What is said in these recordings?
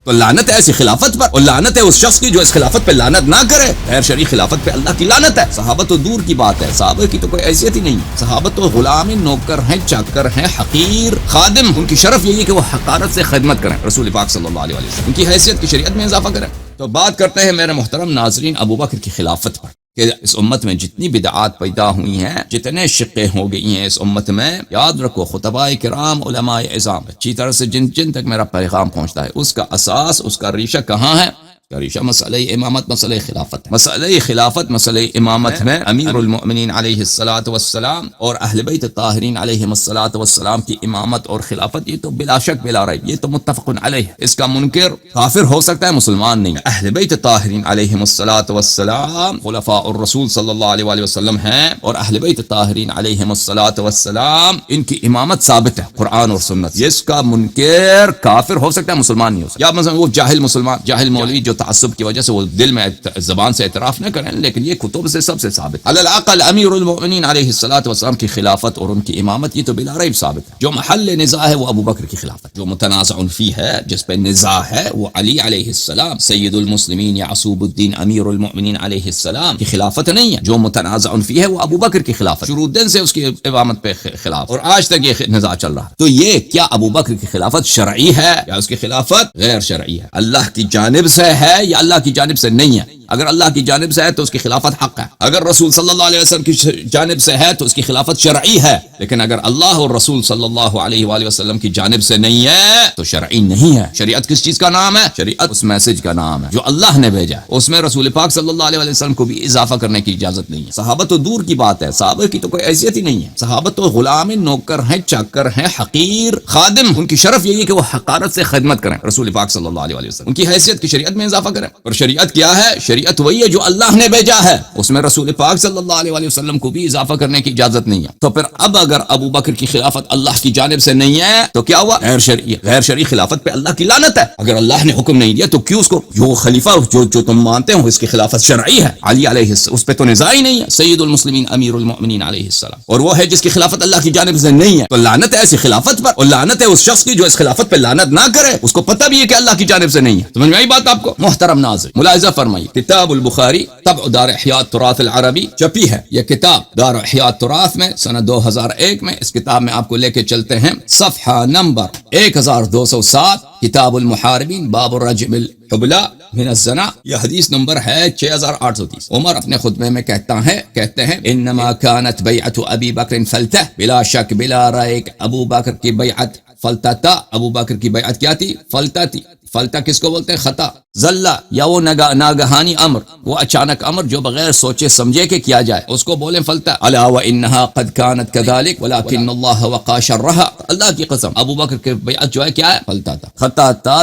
تو لعنت ہے ایسی خلافت پر، اور لعنت ہے اس شخص کی جو اس خلافت پہ لعنت نہ کرے۔ غیر شرعی خلافت پہ اللہ کی لعنت ہے۔ صحابہ تو دور کی بات ہے، صحابہ کی تو کوئی حیثیت ہی نہیں۔ صحابہ تو غلام نوکر ہیں، چاکر ہیں، حقیر خادم۔ ان کی شرف یہی ہے کہ وہ حقارت سے خدمت کریں رسول پاک صلی اللہ علیہ وسلم، ان کی حیثیت کی شریعت میں اضافہ کریں۔ تو بات کرتے ہیں میرے محترم ناظرین ابو بکر کی خلافت پر، کہ اس امت میں جتنی بدعات پیدا ہوئی ہیں، جتنے شقیں ہو گئی ہیں اس امت میں، یاد رکھو خطباء کرام، علماء اعظام، اچھی طرح سے جن جن تک میرا پیغام پہنچتا ہے، اس کا اساس، اس کا ریشہ کہاں ہے؟ ریشہ مسئلہ امامت، مسئلہ خلافت، مسئلہ خلافت، مسئلہ امامت میں امیر المؤمنین علیہ الصلوۃ والسلام اور اہل بیت الطاہرین علیہم الصلوۃ والسلام کی امامت اور خلافت، یہ تو بلا شک بلا ریب، یہ تو متفق علیہ، اس کا منکر کافر ہو سکتا ہے، مسلمان نہیں۔ اہل بیت الطاہرین علیہم الصلوۃ والسلام خلفاء الرسول صلی اللہ علیہ وآلہ وسلم ہیں، اور اہل بیت الطاہرین علیہم الصلوۃ والسلام ان کی امامت ثابت ہے قرآن اور سنت، اس کا منکر کافر ہو سکتا ہے، مسلمان نہیں ہو سکتا۔ یا مثلا وہ جاہل مسلمان، جاہل مولوی جو تعصب کی وجہ سے وہ دل میں زبان سے اعتراف نہ کریں، لیکن یہ کتب سے سب سے ثابت، علی الاقل امیر المؤمنین علیہ الصلوۃ والسلام کی خلافت اور ان کی امامت، یہ تو بلا ریب ثابت ہے۔ جو محل نزاع ہے وہ ابو بکر کی خلافت، جو متنازع فی ہے، جس پہ نزاع ہے، وہ علی علیہ السلام سید المسلمین یعصوب الدین امیر المؤمنین علیہ السلام کی خلافت نہیں ہے۔ جو متنازع فی ہے وہ ابو بکر کی خلافت، شروع دن سے اس کی امامت پہ خلاف، اور آج تک یہ نزاع چل رہا ہے۔ تو یہ کیا ابو بکر کی خلافت شرعی ہے یا اس کی خلافت غیر شرعی ہے؟ اللہ کی جانب سے ہے یا اللہ کی جانب سے نہیں ہے؟ اگر اللہ کی جانب سے ہے تو اس کی خلافت حق ہے، اگر رسول صلی اللہ علیہ وسلم کی جانب سے ہے تو اس کی خلافت شرعی ہے، لیکن اگر اللہ اور رسول صلی اللہ علیہ وآلہ وسلم کی جانب سے نہیں ہے تو شرعی نہیں ہے۔ شریعت کس چیز کا نام ہے؟ شریعت اس میسج کا نام ہے جو اللہ نے بھیجا ہے، اس میں رسول پاک صلی اللہ علیہ وسلم کو بھی اضافہ کرنے کی اجازت نہیں ہے۔ صحابہ تو دور کی بات ہے، صحابہ کی تو کوئی حیثیت ہی نہیں ہے۔ صحابہ تو غلام نوکر ہیں، چاکر ہیں، حقیر خادم، ان کی شرف یہی ہے کہ وہ حقارت سے خدمت کریں رسول پاک صلی اللہ علیہ وسلم، ان کی حیثیت کی شریعت میں اضافہ کریں۔ اور شریعت کیا ہے؟ شریعت وہی ہے جو اللہ نے بھیجا ہے، اس میں رسول پاک صلی اللہ علیہ وسلم کو بھی اضافہ کرنے کی اجازت نہیں ہے۔ تو پھر اب اگر ابو بکر کی خلافت اللہ کی جانب سے نہیں ہے تو کیا ہوا؟ غیر شرعی۔ غیر شرعی خلافت پہ اللہ کی لعنت ہے۔ اگر اللہ نے حکم نہیں دیا تو کیوں اس کو، جو خلیفہ جو تم مانتے ہو اس کی خلافت شرعی ہے، علی علیہ السلام، اس پہ تو نزاع ہی نہیں ہے، سید المسلمین امیر المؤمنین علیہ السلام، اور وہ ہے جس کی خلافت اللہ کی جانب سے نہیں ہے۔ تو لعنت ہے ایسی خلافت پر، اور لعنت ہے اس شخص کی جو اس خلافت پہ لعنت نہ کرے، اس کو پتہ بھی ہے کہ اللہ کی جانب سے نہیں ہے۔ سمجھ میں آئی بات آپ کو؟ محترم ناظرین ملاحظہ فرمائیے، کتاب البخاری طبع دار احیاء التراث العربی چھپی ہے، یہ کتاب دار احیاء التراث میں سنہ 2001 میں، اس کتاب میں آپ کو لے کے چلتے ہیں صفحہ نمبر 1207، کتاب المحاربین باب الرجم الحبلى من الزنا، یہ حدیث نمبر ہے 6830۔ عمر اپنے خطبے میں کہتے ہیں انما كانت بیعت ابی بکر فلتہ، بلا شک بلا رائے ابو بکر کی بیعت فلتہ تھا، ابو بکر کی بیعت کیا تھی؟ فلتہ تھی۔ فلتہ کس کو بولتے ہیں؟ خطا، زلہ، یا وہ ناگہانی امر، وہ اچانک امر جو بغیر سوچے سمجھے کہ کیا جائے، اس کو بولیں فلتہ۔ الا وانها قد كانت كذلك ولكن الله وقى شرها، اللہ کی قسم ابو بکر کی بیعت جو ہے کیا ہے؟ فلتہ تھا، خطا تھا،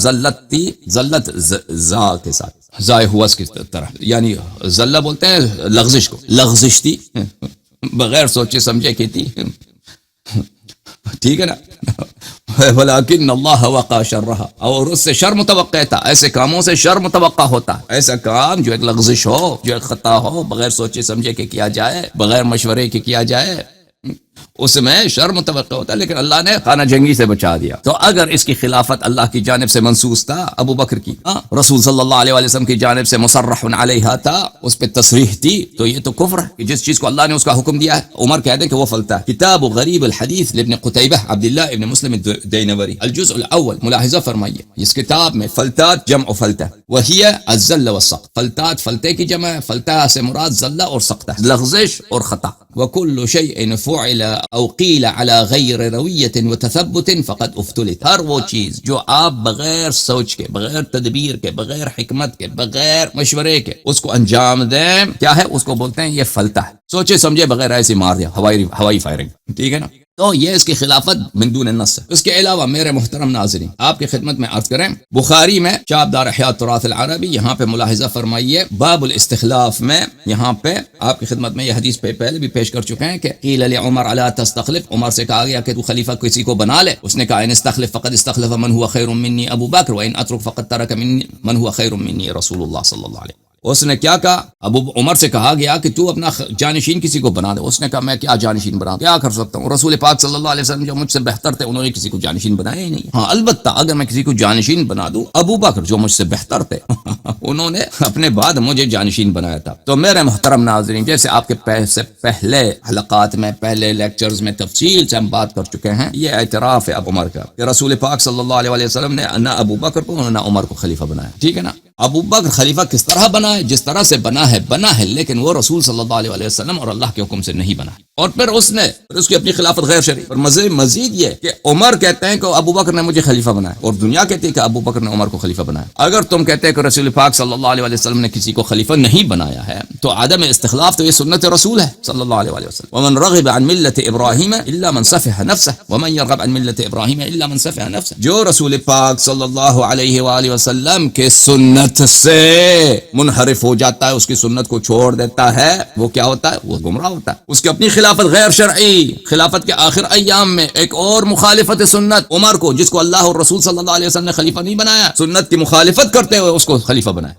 زلت تھی، زلت زا کے ساتھ زائے ہوا اس کی طرح، یعنی زلہ بولتے ہیں لغزش کو، لغزش تھی، بغیر سوچے سمجھے کی تھی، ٹھیک ہے نا؟ ولیکن اللہ وقع شرها، اور اس سے شر متوقع تھا، ایسے کاموں سے شر متوقع ہوتا، ایسا کام جو ایک لغزش ہو، جو ایک خطا ہو، بغیر سوچے سمجھے کہ کیا جائے، بغیر مشورے کے کیا جائے، اس میں شر متوقع ہوتا ہے، لیکن اللہ نے خانہ جنگی سے بچا دیا۔ تو اگر اس کی خلافت اللہ کی جانب سے منصوص تھا، ابو بکر کی، رسول صلی اللہ علیہ وسلم کی جانب سے مصرح علیہا تھا، اس پہ تصریح تھی، تو یہ تو کفر ہے کہ جس چیز کو اللہ نے اس کا حکم دیا ہے، عمر کہہ دیں کہ وہ فلتا ہے۔ کتاب غریب الحدیث لابن قتیبہ عبداللہ ابن مسلم الدینوری، الجزء الاول، ملاحظہ فرمائیے اس کتاب میں فلتات جمع فلتہ، وہی الزل والسقط، فلتات فلتے کی جمع ہے، فلتہ سے مراد زلہ اور سقطہ، لغزش اور خطا۔ وكل شيء فعل او قيل على غير روية وتثبت فقد افتلت، ہر وہ چیز جو آپ بغیر سوچ کے، بغیر تدبیر کے، بغیر حکمت کے، بغیر مشورے کے اس کو انجام دیں، کیا ہے؟ اس کو بولتے ہیں یہ فلتہ ہے، سوچے سمجھے بغیر ایسے مار دیا، ہوائی فائرنگ، ٹھیک ہے نا؟ تو یہ اس کی خلافت من دون النص ہے۔ اس کے علاوہ میرے محترم ناظرین آپ کی خدمت میں عرض کریں، بخاری میں چاپ دار احیاء التراث العربی، یہاں پہ ملاحظہ فرمائیے باب الاستخلاف میں، یہاں پہ آپ کی خدمت میں یہ حدیث پہ پہلے بھی پیش کر چکے ہیں کہ قیل لعمر الا تستخلف، عمر سے کہا گیا کہ تو خلیفہ کسی کو بنا لے، اس نے کہا ان استخلف فقد استخلف من هو خیر منی ابو بکر وان اترک فقد ترک من هو خیر منی رسول اللہ صلی اللہ علیہ وسلم۔ اس نے کیا کہا؟ ابو عمر سے کہا گیا کہ تو اپنا جانشین کسی کو بنا دے. اس نے کہا میں کیا جانشین بنا، کیا کر سکتا ہوں؟ رسول پاک صلی اللہ علیہ وسلم جو مجھ سے بہتر تھے انہوں نے کسی کو جانشین بنایا ہی نہیں. ہاں البتہ اگر میں کسی کو جانشین بنا دوں، ابو بکر جو مجھ سے بہتر تھے انہوں نے اپنے بعد مجھے جانشین بنایا تھا. تو میرے محترم ناظرین، جیسے آپ کے پہلے حلقات میں، پہلے لیکچرز میں تفصیل سے ہم بات کر چکے ہیں، یہ اعتراف ہے ابو عمر کا کہ رسول پاک صلی اللہ علیہ وسلم نے نہ ابو بکر کو نہ عمر کو خلیفہ بنایا. ٹھیک ہے نا؟ ابو بکر خلیفہ کس طرح بنا ہے؟ جس طرح سے بنا ہے، لیکن وہ رسول صلی اللہ علیہ وسلم اور اللہ کے حکم سے نہیں بنا. اور پھر اس کی اپنی خلافت غیر شرعی. اور مزید یہ کہ عمر کہتے ہیں کہ ابو بکر نے مجھے خلیفہ بنایا، اور دنیا کہتی ہے کہ ابو بکر نے عمر کو خلیفہ بنایا. اگر تم کہتے ہیں کہ رسول پاک صلی اللہ علیہ وسلم نے کسی کو خلیفہ نہیں بنایا ہے تو عدم استخلاف تو یہ سنت رسول ہے صلی اللہ علیہ وسلم. ومن رغب عن ملت ابراہیم الا من صفح نفسه ومن يرغب عن ملت ابراہیم الا من صفح نفسه. جو رسول پاک صلی اللہ علیہ وآلہ وسلم کے سنت سے منحرف ہو جاتا ہے، اس کی سنت کو چھوڑ دیتا ہے، وہ کیا ہوتا ہے؟ وہ گمراہ ہوتا ہے. اس کی اپنی خلافت غیر شرعی. خلافت کے آخر ایام میں ایک اور مخالفت سنت عمر کو، جس کو اللہ اور رسول صلی اللہ علیہ وسلم نے خلیفہ نہیں بنایا، سنت کی مخالفت کرتے ہوئے اس کو خلیفہ بنایا.